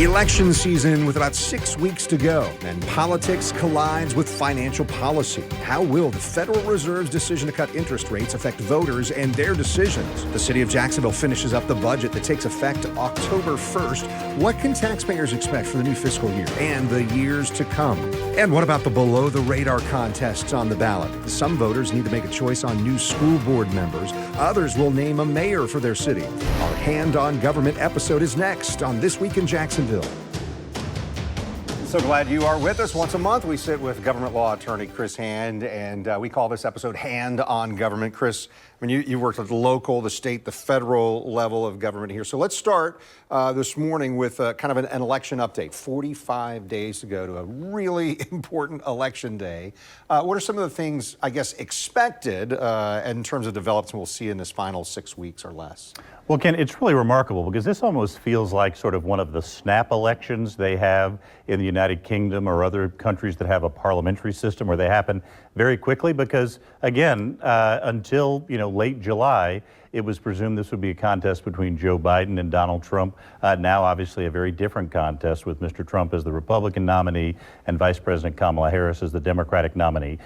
Election season with about 6 weeks to go, and politics collides with financial policy. How will the Federal Reserve's decision to cut interest rates affect voters and their decisions? The city of Jacksonville finishes up the budget that takes effect October 1st. What can taxpayers expect for the new fiscal year and the years to come? And what about the below-the-radar contests on the ballot? Some voters need to make a choice on new school board members. Others will name a mayor for their city. Our Hand on Government episode is next on This Week in Jacksonville. So glad you are with us. Once a month, we sit with government law attorney Chris Hand, and we call this episode Hand on Government. Chris, I mean, you worked at the local, the state, the federal level of government here. So let's start this morning with kind of an election update. 45 days to go to a really important election day. What are some of the things, I guess, expected in terms of developments we'll see in this final 6 weeks or less? Well, Ken, it's really remarkable because this almost feels like sort of one of the snap elections they have in the United Kingdom or other countries that have a parliamentary system where they happen very quickly because, again, until, late July, it was presumed this would be a contest between Joe Biden and Donald Trump. Now, obviously, a very different contest with Mr. Trump as the Republican nominee and Vice President Kamala Harris as the Democratic nominee.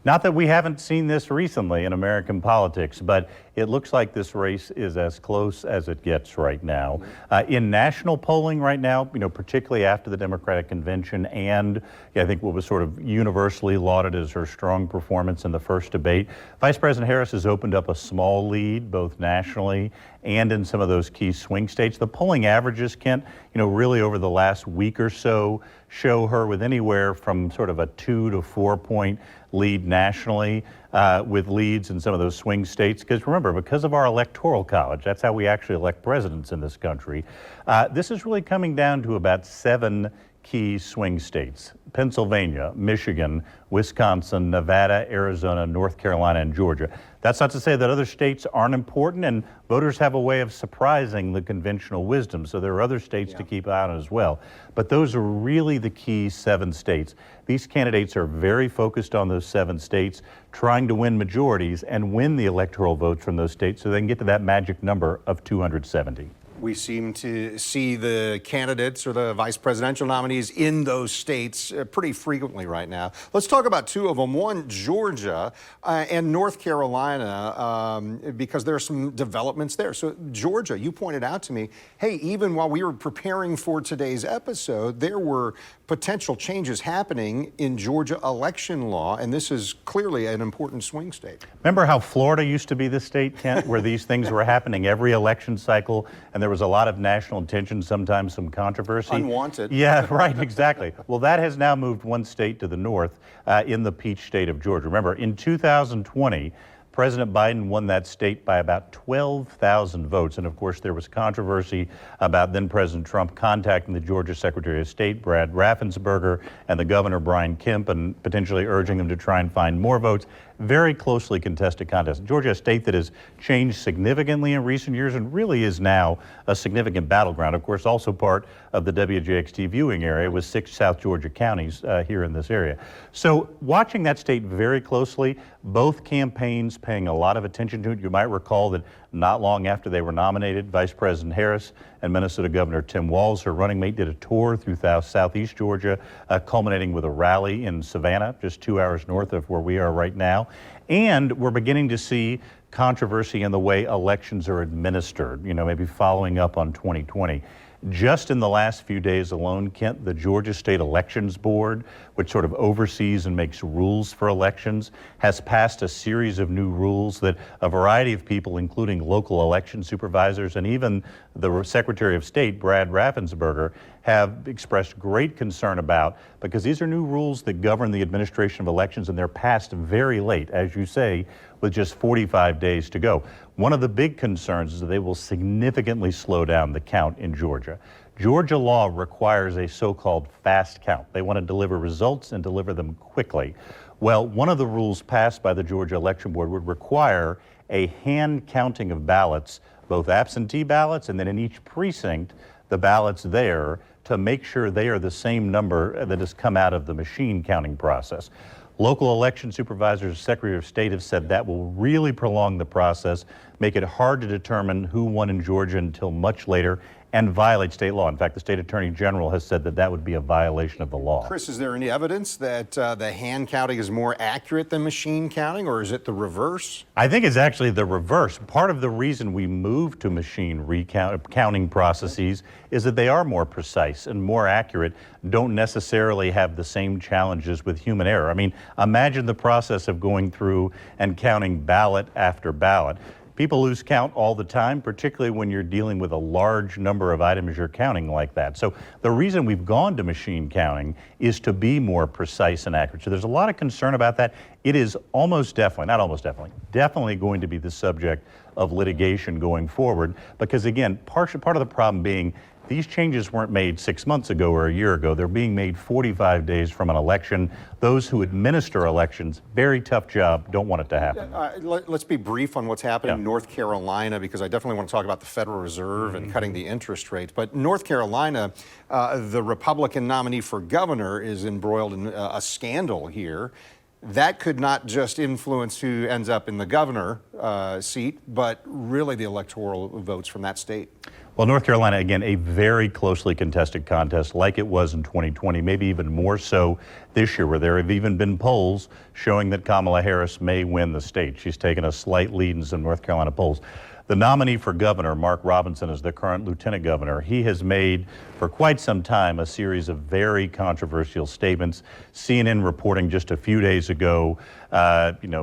Not that we haven't seen this recently in American politics, but it looks like this race is as close as it gets right now. In national polling right now, particularly after the Democratic convention and I think what was sort of universally lauded as her strong performance in the first debate, Vice President Harris has opened up a small lead both nationally and in some of those key swing states. The polling averages, Kent, really over the last week or so show her with anywhere from sort of a 2 to 4 point lead nationally with leads in some of those swing states. Because remember, because of our electoral college, that's how we actually elect presidents in this country. This is really coming down to about 7 key swing states: Pennsylvania, Michigan, Wisconsin, Nevada, Arizona, North Carolina, and Georgia. That's not to say that other states aren't important, and voters have a way of surprising the conventional wisdom, so there are other states to keep out on as well. But those are really the key 7 states. These candidates are very focused on those 7 states, trying to win majorities and win the electoral votes from those states so they can get to that magic number of 270. We seem to see the candidates or the vice presidential nominees in those states pretty frequently right now. Let's talk about 2 of them. One, Georgia and North Carolina, because there are some developments there. So Georgia, you pointed out to me, hey, even while we were preparing for today's episode, there were potential changes happening in Georgia election law, and this is clearly an important swing state. Remember how Florida used to be the state, Kent, where these things were happening every election cycle, and there was a lot of national attention, sometimes some controversy. Unwanted. Yeah, right, exactly. Well, that has now moved 1 state to the north in the peach state of Georgia. Remember, in 2020, President Biden won that state by about 12,000 votes. And of course, there was controversy about then President Trump contacting the Georgia Secretary of State, Brad Raffensperger, and the governor, Brian Kemp, and potentially urging him to try and find more votes. Very closely contested contest. Georgia, a state that has changed significantly in recent years and really is now a significant battleground. Of course, also part of the WJXT viewing area with 6 South Georgia counties here in this area. So watching that state very closely, both campaigns paying a lot of attention to it. You might recall that not long after they were nominated, Vice President Harris and Minnesota Governor Tim Walz, her running mate, did a tour through southeast Georgia, culminating with a rally in Savannah, just 2 hours north of where we are right now. And we're beginning to see controversy in the way elections are administered, maybe following up on 2020. Just in the last few days alone, Kent, the Georgia State Elections Board, which sort of oversees and makes rules for elections, has passed a series of new rules that a variety of people, including local election supervisors and even the Secretary of State, Brad Raffensperger, have expressed great concern about, because these are new rules that govern the administration of elections, and they're passed very late, as you say, with just 45 days to go. One of the big concerns is that they will significantly slow down the count in Georgia. Georgia law requires a so-called fast count. They want to deliver results and deliver them quickly. Well, one of the rules passed by the Georgia Election Board would require a hand counting of ballots, both absentee ballots and then in each precinct, the ballots there, to make sure they are the same number that has come out of the machine counting process. Local election supervisors, Secretary of State have said that will really prolong the process, make it hard to determine who won in Georgia until much later, and violate state law. In fact, the state attorney general has said that that would be a violation of the law. Chris, is there any evidence that the hand counting is more accurate than machine counting, or is it the reverse? I think it's actually the reverse. Part of the reason we moved to machine counting processes is that they are more precise and more accurate, don't necessarily have the same challenges with human error. I mean, imagine the process of going through and counting ballot after ballot. People lose count all the time, particularly when you're dealing with a large number of items you're counting like that. So the reason we've gone to machine counting is to be more precise and accurate. So there's a lot of concern about that. It is almost definitely, not almost definitely, definitely going to be the subject of litigation going forward, because again, part of the problem being these changes weren't made 6 months ago or a year ago. They're being made 45 days from an election. Those who administer elections, very tough job, don't want it to happen. Let's be brief on what's happening in North Carolina, because I definitely want to talk about the Federal Reserve and cutting the interest rates. But North Carolina, the Republican nominee for governor is embroiled in a scandal here. That could not just influence who ends up in the governor seat, but really the electoral votes from that state. Well, North Carolina, again, a very closely contested contest like it was in 2020, maybe even more so this year, where there have even been polls showing that Kamala Harris may win the state. She's taken a slight lead in some North Carolina polls. The nominee for governor, Mark Robinson, is the current lieutenant governor. He has made for quite some time a series of very controversial statements. CNN reporting just a few days ago,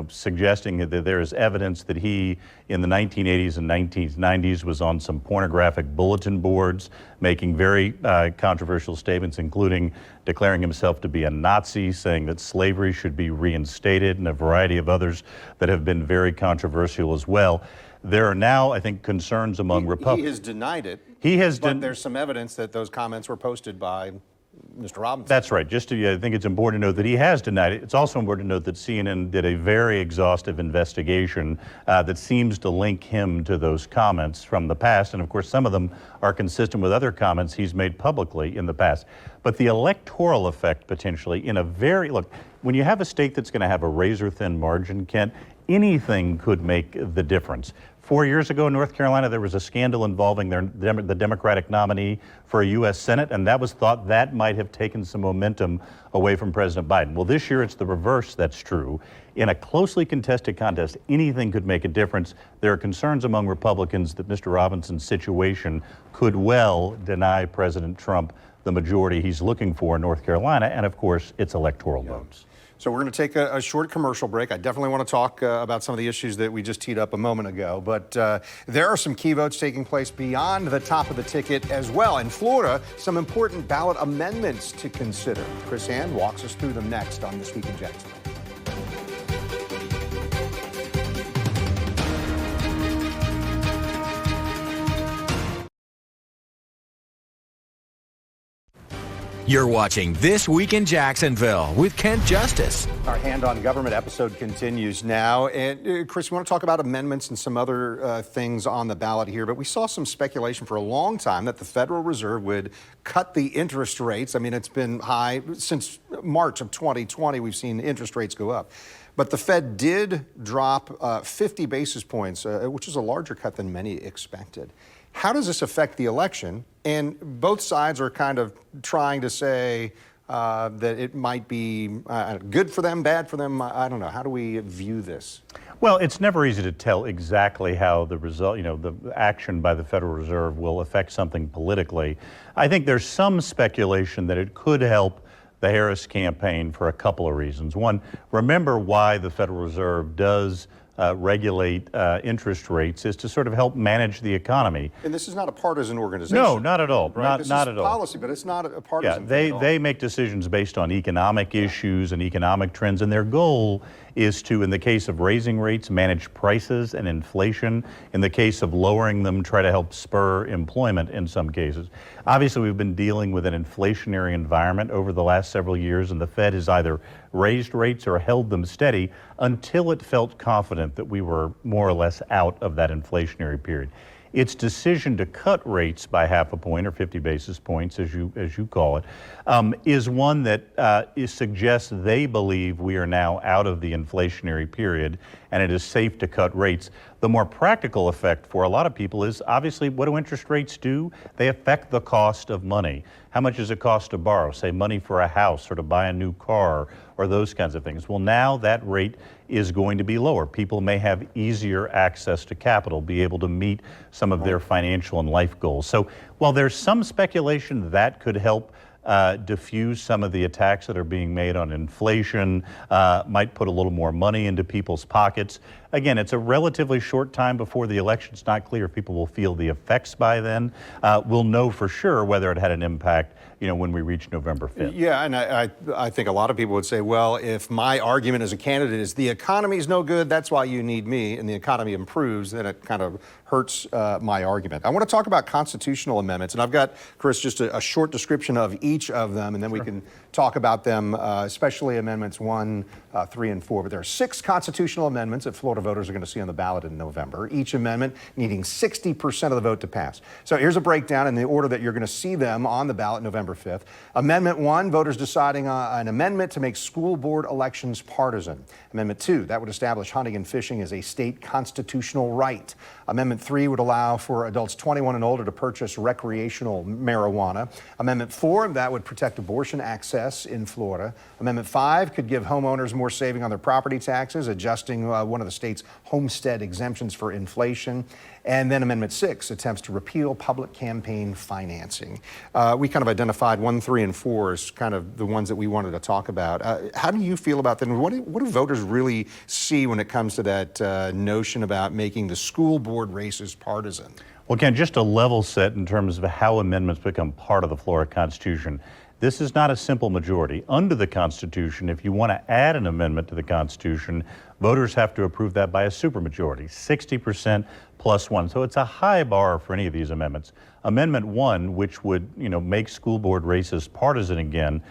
suggesting that there is evidence that he, in the 1980s and 1990s, was on some pornographic bulletin boards, making very controversial statements, including declaring himself to be a Nazi, saying that slavery should be reinstated, and a variety of others that have been very controversial as well. There are now, I think, concerns among Republicans. He has denied it. He has, but there's some evidence that those comments were posted by Mr. Robinson. That's right. I think it's important to note that he has denied it. It's also important to note that CNN did a very exhaustive investigation that seems to link him to those comments from the past. And of course, some of them are consistent with other comments he's made publicly in the past. But the electoral effect potentially look, when you have a state that's going to have a razor-thin margin, Kent, anything could make the difference. 4 years ago in North Carolina, there was a scandal involving the Democratic nominee for a U.S. Senate, and that was thought that might have taken some momentum away from President Biden. Well, this year it's the reverse that's true. In a closely contested contest, anything could make a difference. There are concerns among Republicans that Mr. Robinson's situation could well deny President Trump the majority he's looking for in North Carolina, and of course, it's electoral votes. So we're going to take a short commercial break. I definitely want to talk about some of the issues that we just teed up a moment ago. But there are some key votes taking place beyond the top of the ticket as well. In Florida, some important ballot amendments to consider. Chris Hand walks us through them next on This Week in Jacksonville. You're watching This Week in Jacksonville with Kent Justice. Our Hand on Government episode continues now. And Chris, we want to talk about amendments and some other things on the ballot here. But we saw some speculation for a long time that the Federal Reserve would cut the interest rates. I mean, it's been high since March of 2020. We've seen interest rates go up. But the Fed did drop 50 basis points, which is a larger cut than many expected. How does this affect the election? And both sides are kind of trying to say that it might be good for them, bad for them. I don't know. How do we view this? Well, it's never easy to tell exactly how the result, the action by the Federal Reserve will affect something politically. I think there's some speculation that it could help the Harris campaign for a couple of reasons. One, remember why the Federal Reserve does regulate interest rates is to sort of help manage the economy. And this is not a partisan organization. No, not at all. Right? Not at all. Policy, but it's not a partisan. Yeah, they make decisions based on economic issues and economic trends, and their goal is to, in the case of raising rates, manage prices and inflation. In the case of lowering them, try to help spur employment in some cases. Obviously, we've been dealing with an inflationary environment over the last several years, and the Fed has either raised rates or held them steady until it felt confident that we were more or less out of that inflationary period. Its decision to cut rates by half a point or 50 basis points, as you call it, is one that suggests they believe we are now out of the inflationary period and it is safe to cut rates. The more practical effect for a lot of people is obviously, what do interest rates do? They affect the cost of money. How much does it cost to borrow, say money for a house or to buy a new car or those kinds of things? Well, now that rate is going to be lower. People may have easier access to capital, be able to meet some of their financial and life goals. So while there's some speculation that could help diffuse some of the attacks that are being made on inflation, might put a little more money into people's pockets. Again, it's a relatively short time before the election. It's not clear if people will feel the effects by then. We'll know for sure whether it had an impact, when we reach November 5th. Yeah, and I think a lot of people would say, well, if my argument as a candidate is the economy's no good, that's why you need me, and the economy improves, then it kind of hurts my argument. I want to talk about constitutional amendments, and I've got, Chris, just a short description of each of them, and then we can talk about them, especially amendments 1, 3, and 4. But there are 6 constitutional amendments that Florida voters are going to see on the ballot in November, each amendment needing 60% of the vote to pass. So here's a breakdown in the order that you're going to see them on the ballot November 5th. Amendment 1, voters deciding on an amendment to make school board elections partisan. Amendment 2, that would establish hunting and fishing as a state constitutional right. Amendment 3 would allow for adults 21 and older to purchase recreational marijuana. Amendment 4, that would protect abortion access in Florida. Amendment 5 could give homeowners more saving on their property taxes, adjusting one of the state's homestead exemptions for inflation. And then Amendment 6 attempts to repeal public campaign financing. We kind of identified 1, 3, and 4 as kind of the ones that we wanted to talk about. How do you feel about them? What do voters really see when it comes to that notion about making the school board races partisan? Well, Ken, just a level set in terms of how amendments become part of the Florida Constitution. This is not a simple majority. Under the Constitution, if you want to add an amendment to the Constitution, voters have to approve that by a supermajority, 60% plus 1. So it's a high bar for any of these amendments. Amendment 1, which would, make school board races partisan again,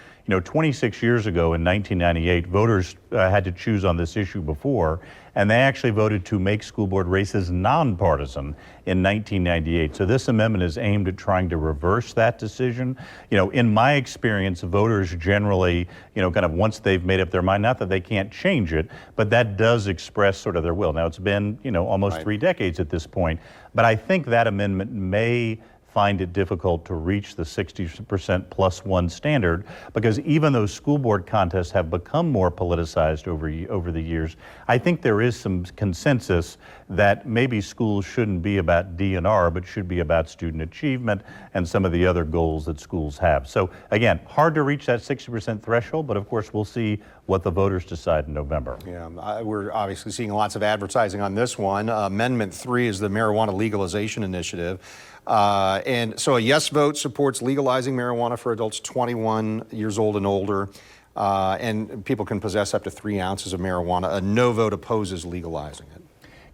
26 years ago in 1998, voters had to choose on this issue before, and they actually voted to make school board races nonpartisan in 1998. So this amendment is aimed at trying to reverse that decision. In my experience, voters generally, kind of once they've made up their mind, not that they can't change it, but that does express sort of their will. Now, it's been, almost 3 decades at this point, but I think that amendment may find it difficult to reach the 60% plus 1 standard, because even though school board contests have become more politicized over the years, I think there is some consensus that maybe schools shouldn't be about DNR, but should be about student achievement and some of the other goals that schools have. So again, hard to reach that 60% threshold, but of course we'll see what the voters decide in November. Yeah, we're obviously seeing lots of advertising on this one. Amendment 3 is the marijuana legalization initiative. And so a yes vote supports legalizing marijuana for adults 21 years old and older, and people can possess up to 3 ounces of marijuana. A no vote opposes legalizing it.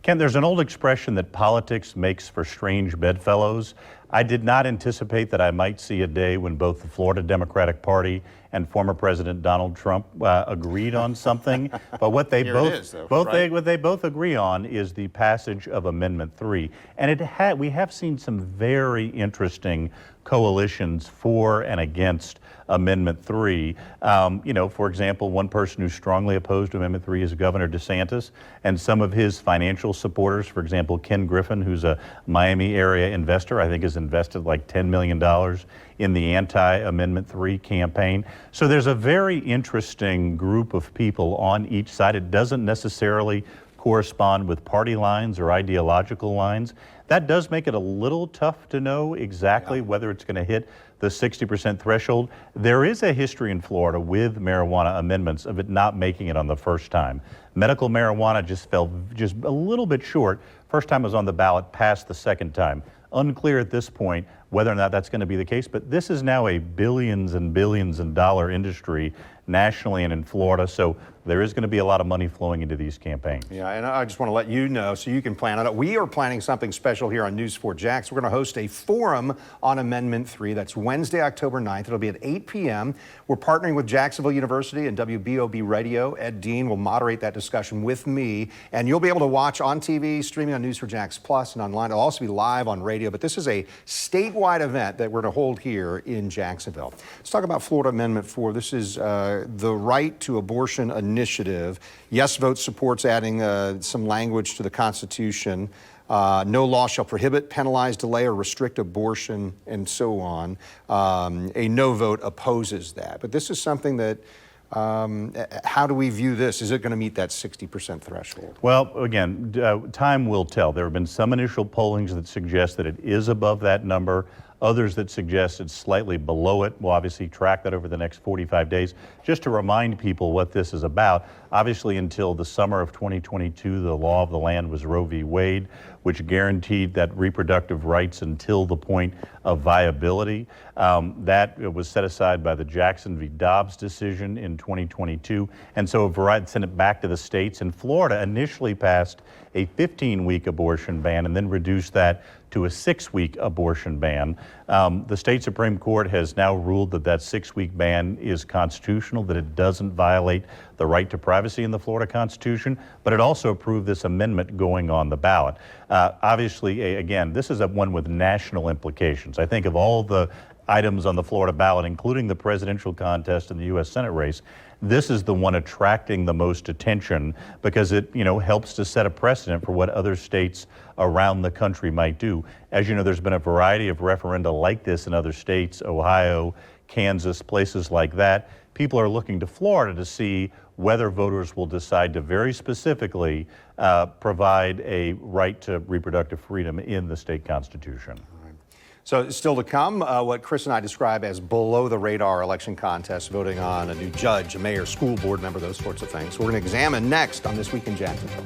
Ken, there's an old expression that politics makes for strange bedfellows. I did not anticipate that I might see a day when both the Florida Democratic Party and former President Donald Trump agreed on something. But what they what they both agree on is the passage of Amendment 3. And we have seen some very interesting coalitions for and against Amendment 3. For example, one person who strongly opposed Amendment 3 is Governor DeSantis, and some of his financial supporters, for example, Ken Griffin, who's a Miami area investor, I think has invested like $10 million in the anti-Amendment 3 campaign. So there's a very interesting group of people on each side. It doesn't necessarily correspond with party lines or ideological lines. That does make it a little tough to know exactly whether it's going to hit the 60% threshold. There is a history in Florida with marijuana amendments of it not making it on the first time. Medical marijuana just fell just a little bit short. First time it was on the ballot, passed the second time. Unclear at this point whether or not that's going to be the case, but this is now a billions and billions of dollar industry nationally and in Florida, so there is going to be a lot of money flowing into these campaigns. Yeah, and I just want to let you know so you can plan on it. We are planning something special here on News 4 Jax. We're going to host a forum on Amendment 3. That's Wednesday, October 9th. It'll be at 8 p.m. We're partnering with Jacksonville University and WBOB Radio. Ed Dean will moderate that discussion with me, and you'll be able to watch on TV, streaming on News 4 Jax Plus and online. It'll also be live on radio, but this is a statewide event that we're going to hold here in Jacksonville. Let's talk about Florida Amendment 4. This is the right to abortion initiative. initiative. Yes vote supports adding some language to the Constitution. No law shall prohibit, penalize, delay, or restrict abortion, and so on. A no vote opposes that. But this is something that, how do we view this? Is it going to meet that 60% threshold? Well, again, time will tell. There have been some initial pollings that suggest that it is above that number. Others that suggest it's slightly below it. We'll obviously track that over the next 45 days. Just to remind people what this is about, obviously until the summer of 2022, the law of the land was Roe v. Wade, which guaranteed that reproductive rights until the point of viability. That was set aside by the Jackson v. Dobbs decision in 2022. And so a variety sent it back to the states. And Florida initially passed a 15-week abortion ban and then reduced that to a 6-week abortion ban. The state Supreme Court has now ruled that that 6-week ban is constitutional, that it doesn't violate the right to privacy in the Florida Constitution, but it also approved this amendment going on the ballot. Obviously, again, this is one with national implications. I think of all the items on the Florida ballot, including the presidential contest and the U.S. Senate race, this is the one attracting the most attention because it, helps to set a precedent for what other states around the country might do. As you know, there's been a variety of referenda like this in other states, Ohio, Kansas, places like that. People are looking to Florida to see whether voters will decide to very specifically provide a right to reproductive freedom in the state constitution. So still to come, what Chris and I describe as below-the-radar election contests, voting on a new judge, a mayor, school board member, those sorts of things. We're going to examine next on This Week in Jacksonville.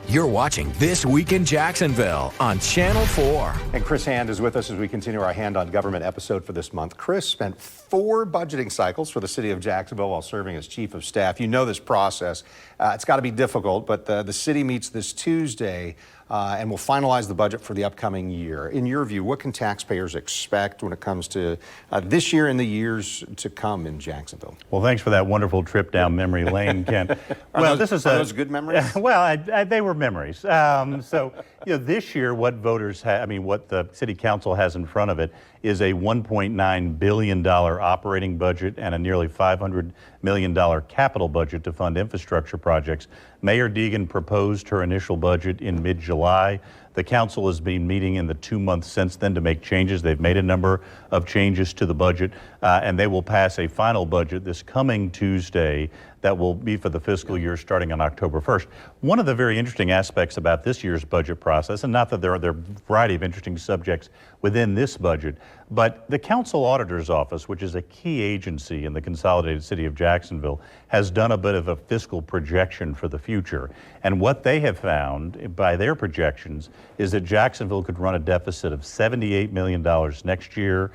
You're watching This Week in Jacksonville on Channel 4. And Chris Hand is with us as we continue our Hand on Government episode for this month. Chris spent 4 budgeting cycles for the city of Jacksonville while serving as chief of staff. You know this process. It's got to be difficult, but the city meets this Tuesday and will finalize the budget for the upcoming year. In your view, what can taxpayers expect when it comes to this year and the years to come in Jacksonville? Well, thanks for that wonderful trip down memory lane, Ken. Are those good memories? Well, they were memories. This year, what what the city council has in front of it is a $1.9 billion operating budget and a nearly $500 million capital budget to fund infrastructure projects. Mayor Deegan proposed her initial budget in mid-July. The council has been meeting in the 2 months since then to make changes. They've made a number of changes to the budget, and they will pass a final budget this coming Tuesday that will be for the fiscal year starting on October 1st. One of the very interesting aspects about this year's budget process, and not that there are a variety of interesting subjects within this budget, but the council auditor's office, which is a key agency in the consolidated city of Jacksonville, has done a bit of a fiscal projection for the future. And what they have found by their projections is that Jacksonville could run a deficit of $78 million next year,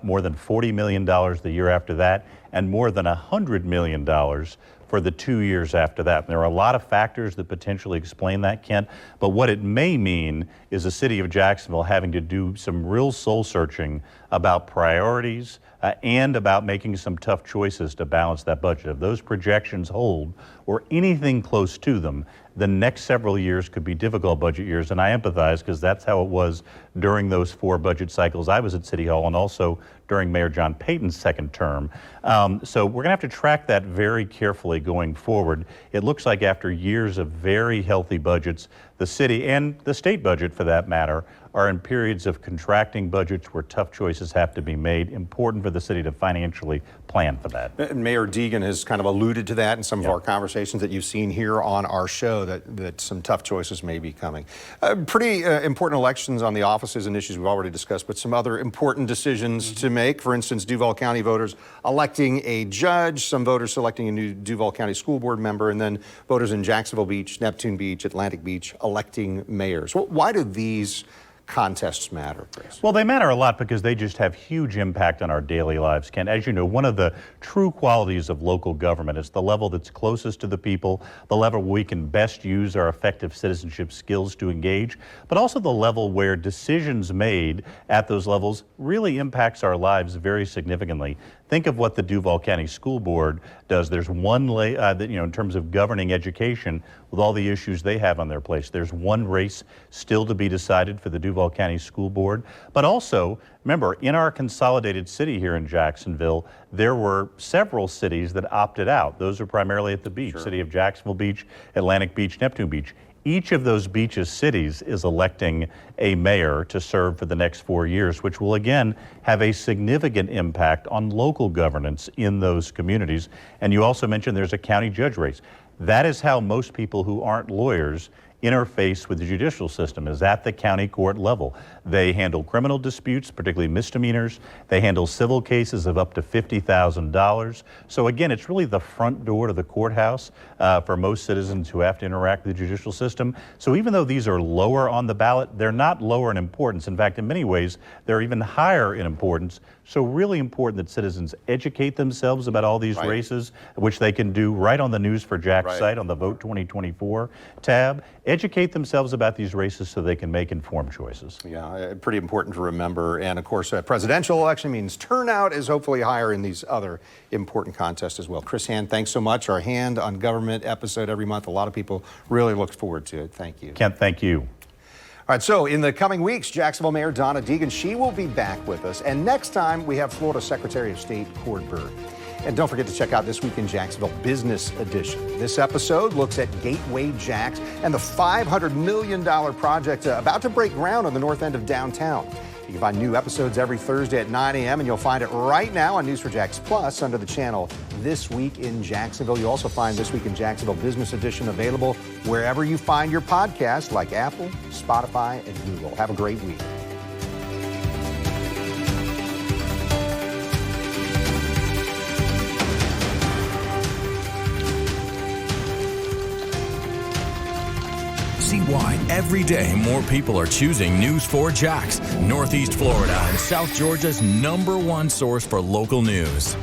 more than $40 million the year after that, and more than $100 million for the 2 years after that. And there are a lot of factors that potentially explain that, Kent, but what it may mean is the city of Jacksonville having to do some real soul searching about priorities and about making some tough choices to balance that budget. If those projections hold or anything close to them, the next several years could be difficult budget years, and I empathize because that's how it was during those 4 budget cycles I was at City Hall and also during Mayor John Payton's second term. So we're gonna have to track that very carefully going forward. It looks like after years of very healthy budgets, the city and the state budget for that matter are in periods of contracting budgets where tough choices have to be made. Important for the city to financially plan for that. And Mayor Deegan has kind of alluded to that in some of our conversations that you've seen here on our show, that some tough choices may be coming. Pretty important elections on the offices and issues we've already discussed, but some other important decisions to make. For instance, Duval County voters electing a judge, some voters selecting a new Duval County school board member, and then voters in Jacksonville Beach, Neptune Beach, Atlantic Beach electing mayors. Well, why do these contests matter, Chris? Well, they matter a lot because they just have huge impact on our daily lives, Ken. As you know, one of the true qualities of local government is the level that's closest to the people, the level where we can best use our effective citizenship skills to engage, but also the level where decisions made at those levels really impacts our lives very significantly. Think of what the Duval County School Board does. There's one in terms of governing education with all the issues they have on their place. There's one race still to be decided for the Duval County School Board. But also, remember, in our consolidated city here in Jacksonville, there were several cities that opted out. Those are primarily at the beach, City of Jacksonville Beach, Atlantic Beach, Neptune Beach. Each of those beaches cities is electing a mayor to serve for the next 4 years, which will again have a significant impact on local governance in those communities. And you also mentioned there's a county judge race. That is how most people who aren't lawyers interface with the judicial system, is at the county court level. They handle criminal disputes, particularly misdemeanors. They handle civil cases of up to $50,000. So again, it's really the front door to the courthouse for most citizens who have to interact with the judicial system. So even though these are lower on the ballot, they're not lower in importance. In fact, in many ways, they're even higher in importance. So really important that citizens educate themselves about all these races, which they can do right on the News4Jax site on the Vote 2024 tab. Educate themselves about these races so they can make informed choices. Yeah, pretty important to remember. And of course, a presidential election means turnout is hopefully higher in these other important contests as well. Chris Hand, thanks so much. Our Hand on Government episode every month. A lot of people really look forward to it. Thank you. Kent, thank you. All right, so in the coming weeks, Jacksonville Mayor Donna Deegan, she will be back with us. And next time, we have Florida Secretary of State Cord Berg. And don't forget to check out This Week in Jacksonville Business Edition. This episode looks at Gateway Jacks and the $500 million project about to break ground on the north end of downtown. You can find new episodes every Thursday at 9 a.m. and you'll find it right now on News4Jax Plus under the channel This Week in Jacksonville. You'll also find This Week in Jacksonville Business Edition available wherever you find your podcasts like Apple, Spotify, and Google. Have a great week. See why every day more people are choosing News4Jax, Northeast Florida and South Georgia's #1 source for local news.